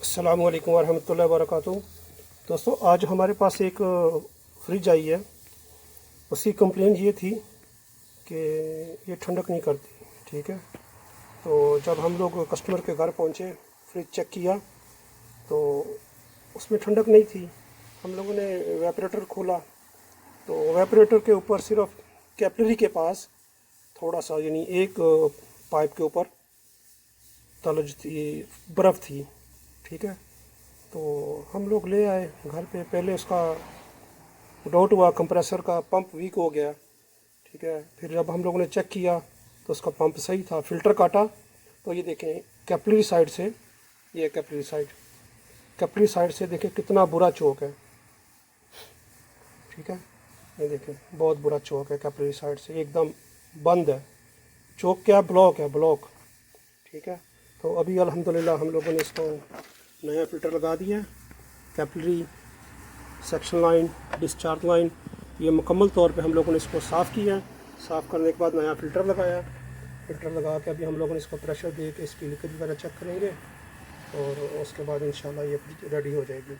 अस्सलामु अलैकुम वरहमतुल्लाहि वबरकातुहू। दोस्तों, आज हमारे पास एक फ्रिज आई है। उसकी कंप्लेन ये थी कि ये ठंडक नहीं करती। ठीक है, तो जब हम लोग कस्टमर के घर पहुंचे, फ्रिज चेक किया तो उसमें ठंडक नहीं थी। हम लोगों ने वेपरेटर खोला तो वेपरेटर के ऊपर सिर्फ कैपिलरी के पास थोड़ा सा, यानी एक पाइप के ऊपर तलज थी, बर्फ़ थी। ठीक है, तो हम लोग ले आए घर पे। पहले उसका डाउट हुआ कंप्रेसर का पंप वीक हो गया। ठीक है, फिर जब हम लोगों ने चेक किया तो उसका पंप सही था। फ़िल्टर काटा तो ये देखें कैपिलरी साइड से, ये कैपिलरी साइड से देखें कितना बुरा चौक है। ठीक है, ये देखें बहुत बुरा चौक है कैपिलरी साइड से, एकदम बंद है। चौक क्या, ब्लॉक है, ब्लॉक। ठीक है, तो अभी अल्हम्दुलिल्लाह हम लोगों ने इसको नया फ़िल्टर लगा दिया है। Capillary, section line, discharge line, ये मुकम्मल तौर पे हम लोगों ने इसको साफ़ किया है। साफ़ करने के बाद नया फ़िल्टर लगाया। फ़िल्टर लगा के अभी हम लोगों ने इसको प्रेशर दे के इसकी लीकेज वगैरह चेक करेंगे और उसके बाद इंशाल्लाह ये रेडी हो जाएगी।